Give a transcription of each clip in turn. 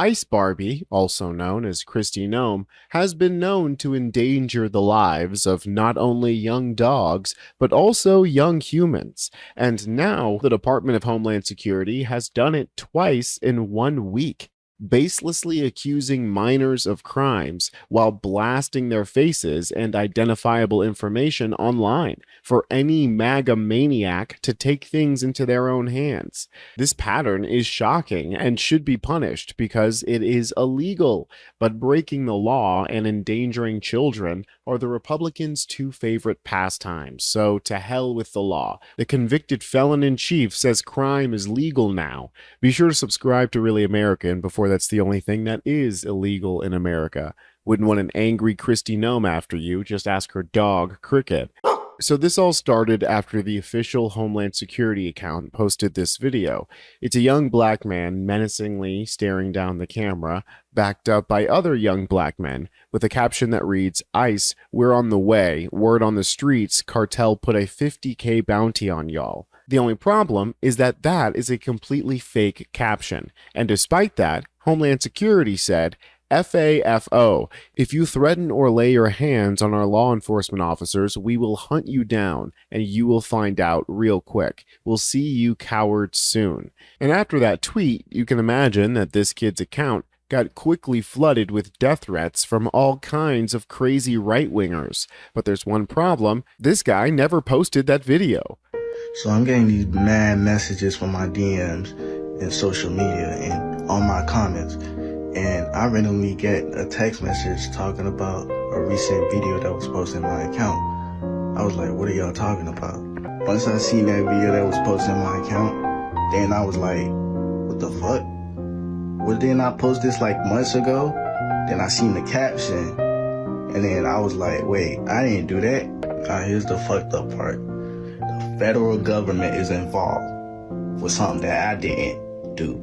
ICE Barbie, also known as Christy Gnome, has been known to endanger the lives of not only young dogs, but also young humans. And now the Department of Homeland Security has done it twice in 1 week, baselessly accusing minors of crimes while blasting their faces and identifiable information online for any MAGA maniac to take things into their own hands. This pattern is shocking and should be punished because it is illegal, but breaking the law and endangering children are the Republicans' two favorite pastimes, so to hell with the law. The convicted felon-in-chief says crime is legal now. Be sure to subscribe to Really American before that's the only thing that is illegal in America. Wouldn't want an angry Christy Gnome after you, just ask her dog, Cricket. So this all started after the official Homeland Security account posted this video. It's a young black man menacingly staring down the camera, backed up by other young black men, with a caption that reads, "ICE, we're on the way. Word on the streets, cartel put a 50K bounty on y'all." The only problem is that that is a completely fake caption. And despite that, Homeland Security said, FAFO, if you threaten or lay your hands on our law enforcement officers, we will hunt you down and you will find out real quick. We'll see you cowards soon. And after that tweet, you can imagine that this kid's account got quickly flooded with death threats from all kinds of crazy right-wingers. But there's one problem, this guy never posted that video. So I'm getting these mad messages from my DMs and social media and on my comments. And I randomly get a text message talking about a recent video that was posted in my account. I was like, what are y'all talking about? Once I seen that video that was posted in my account, then I was like, what the fuck? Well, didn't I post this like months ago? Then I seen the caption. And then I was like, wait, I didn't do that. Now here's the fucked up part. The federal government is involved with something that I didn't do.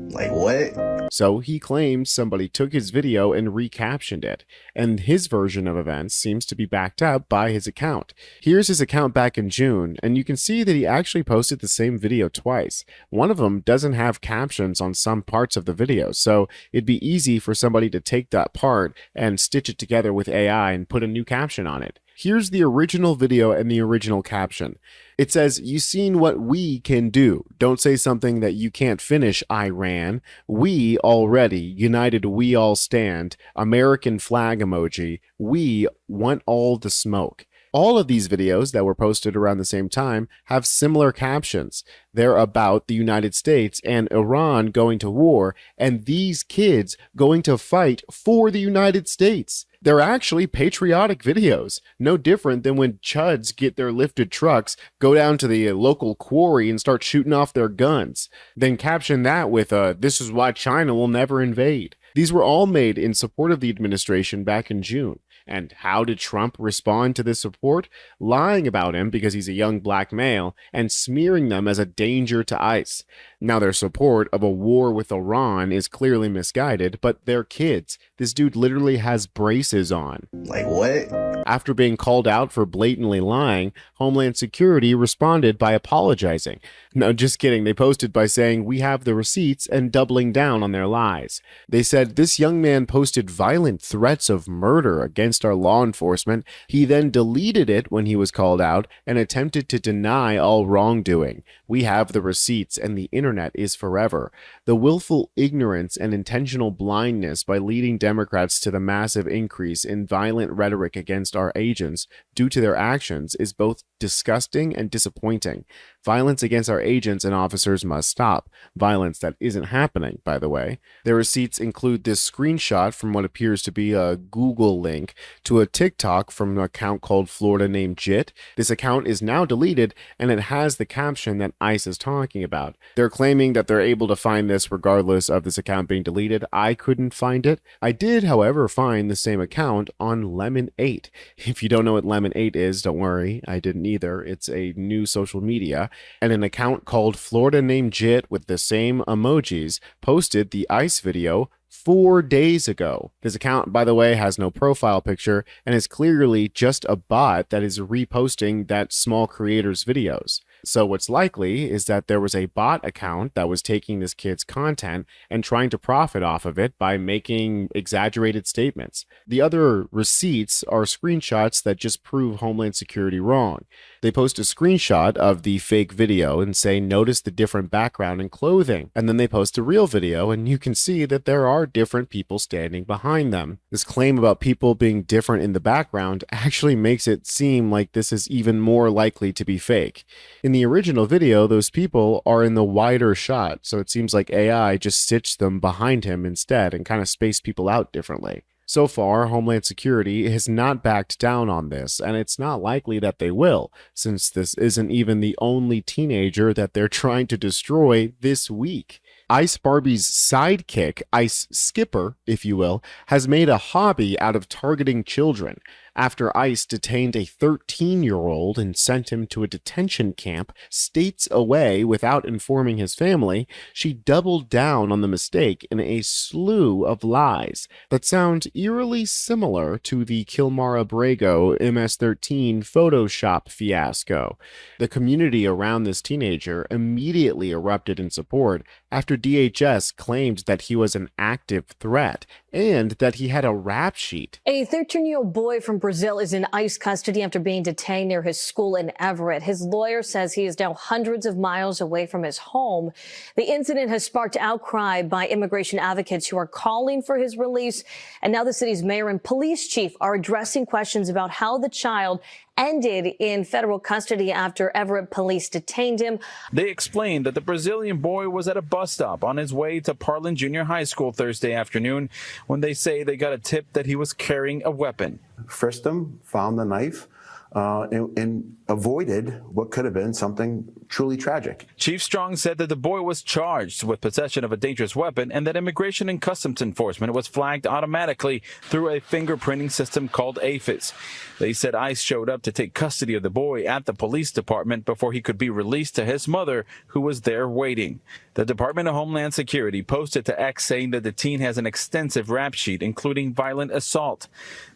Like what? So he claims somebody took his video and recaptioned it, and his version of events seems to be backed up by his account. Here's his account back in June, and you can see that he actually posted the same video twice. One of them doesn't have captions on some parts of the video, so it'd be easy for somebody to take that part and stitch it together with AI and put a new caption on it. Here's the original video and the original caption. It says, "You seen what we can do. Don't say something that you can't finish, Iran. We already, united we all stand. American flag emoji. We want all the smoke." All of these videos that were posted around the same time have similar captions. They're about the United States and Iran going to war, and these kids going to fight for the United States. They're actually patriotic videos, no different than when chuds get their lifted trucks, go down to the local quarry and start shooting off their guns. Then caption that with "This is why China will never invade." These were all made in support of the administration back in June. And how did Trump respond to this support? Lying about him because he's a young black male and smearing them as a danger to ICE. Now their support of a war with Iran is clearly misguided, but they're kids. This dude literally has braces on. Like what? After being called out for blatantly lying, Homeland Security responded by apologizing. No, just kidding. They posted by saying, "We have the receipts," and doubling down on their lies. They said, "This young man posted violent threats of murder against our law enforcement. He then deleted it when he was called out and attempted to deny all wrongdoing. We have the receipts and the internet is forever." The willful ignorance and intentional blindness by leading Democrats to the massive increase in violent rhetoric against our agents due to their actions is both disgusting and disappointing. Violence against our agents and officers must stop. Violence that isn't happening, by the way. Their receipts include this screenshot from what appears to be a Google link to a TikTok from an account called Florida named JIT. This account is now deleted and it has the caption that ICE is talking about. They're claiming that they're able to find this regardless of this account being deleted. I couldn't find it. I did, however, find the same account on Lemon 8. If you don't know what Lemon 8 is, don't worry, I didn't either. It's a new social media, and an account called Florida named JIT with the same emojis posted the ICE video 4 days ago. This account, by the way, has no profile picture and is clearly just a bot that is reposting that small creator's videos. So what's likely is that there was a bot account that was taking this kid's content and trying to profit off of it by making exaggerated statements. The other receipts are screenshots that just prove Homeland Security wrong. They post a screenshot of the fake video and say, notice the different background and clothing. And then they post a real video and you can see that there are different people standing behind them. This claim about people being different in the background actually makes it seem like this is even more likely to be fake. In the original video, those people are in the wider shot, so it seems like AI just stitched them behind him instead and kind of spaced people out differently. So far, Homeland Security has not backed down on this, and it's not likely that they will, since this isn't even the only teenager that they're trying to destroy this week. ICE Barbie's sidekick, ICE Skipper, if you will, has made a hobby out of targeting children. After ICE detained a 13-year-old and sent him to a detention camp states away without informing his family, she doubled down on the mistake in a slew of lies that sound eerily similar to the Kilmara Brago MS-13 Photoshop fiasco. The community around this teenager immediately erupted in support after DHS claimed that he was an active threat and that he had a rap sheet. A 13-year-old boy from Brazil is in ICE custody after being detained near his school in Everett. His lawyer says he is now hundreds of miles away from his home. The incident has sparked outcry by immigration advocates who are calling for his release. And now the city's mayor and police chief are addressing questions about how the child ended in federal custody after Everett police detained him. They explained that the Brazilian boy was at a bus stop on his way to Parlin Junior High School Thursday afternoon when they say they got a tip that he was carrying a weapon. Frisked him, found the knife, and avoided what could have been something truly tragic. Chief Strong said that the boy was charged with possession of a dangerous weapon and that Immigration and Customs Enforcement was flagged automatically through a fingerprinting system called APHIS. They said ICE showed up to take custody of the boy at the police department before he could be released to his mother, who was there waiting. The Department of Homeland Security posted to X saying that the teen has an extensive rap sheet, including violent assault.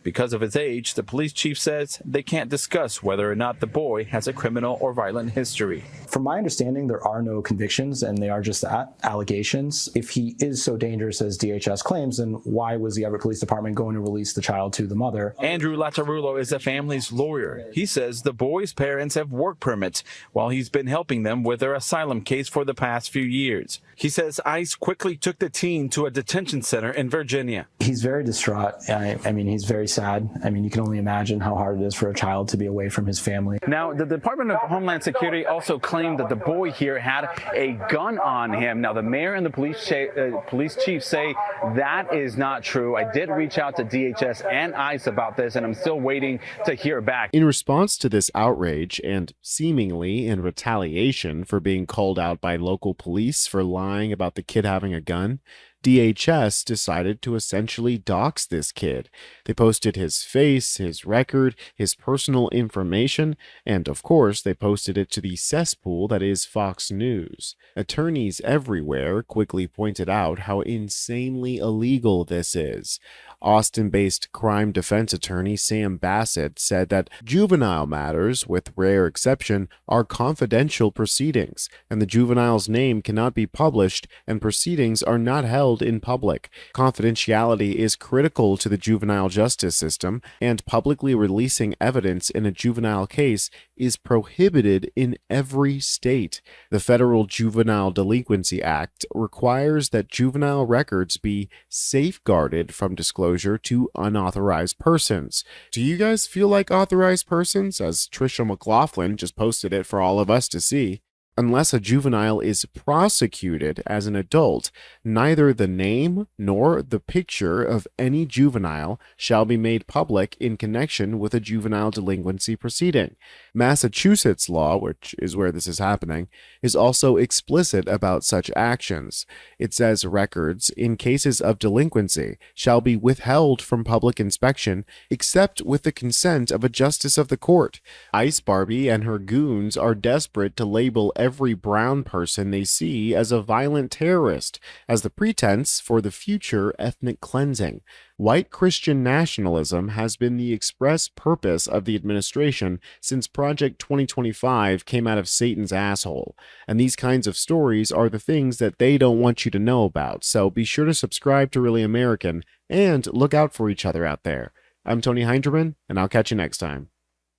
Because of his age, the police chief says they can't discuss whether or not the boy has a criminal or violent history. From my understanding, there are no convictions, and they are just allegations. If he is so dangerous as DHS claims, then why was the Everett Police Department going to release the child to the mother? Andrew Lattarulo is the family's lawyer. He says the boy's parents have work permits while he's been helping them with their asylum case for the past few years. He says ICE quickly took the teen to a detention center in Virginia. He's very distraught. I mean, he's very sad. I mean, you can only imagine how hard it is for a child to be away from his family. Now, the Department of Homeland Security also claimed that the boy here had a gun on him. Now, the mayor and the police chief say that is not true. I did reach out to DHS and ICE about this, and I'm still waiting to hear back. In response to this outrage, and seemingly in retaliation for being called out by local police for lying about the kid having a gun, DHS decided to essentially dox this kid. They posted his face, his record, his personal information, and of course they posted it to the cesspool that is Fox News. Attorneys everywhere quickly pointed out how insanely illegal this is. Austin-based crime defense attorney Sam Bassett said that juvenile matters, with rare exception, are confidential proceedings, and the juvenile's name cannot be published and proceedings are not held in public. Confidentiality is critical to the juvenile justice system, and publicly releasing evidence in a juvenile case is prohibited in every state. The Federal Juvenile Delinquency Act requires that juvenile records be safeguarded from disclosure to unauthorized persons. Do you guys feel like authorized persons, as Trisha McLaughlin just posted it for all of us to see? Unless a juvenile is prosecuted as an adult, neither the name nor the picture of any juvenile shall be made public in connection with a juvenile delinquency proceeding. Massachusetts law, which is where this is happening, is also explicit about such actions. It says records, in cases of delinquency, shall be withheld from public inspection except with the consent of a justice of the court. ICE Barbie and her goons are desperate to label every brown person they see as a violent terrorist, as the pretense for the future ethnic cleansing. White Christian nationalism has been the express purpose of the administration since Project 2025 came out of Satan's asshole. And these kinds of stories are the things that they don't want you to know about, so be sure to subscribe to Really American and look out for each other out there. I'm Tony Hinderman, and I'll catch you next time.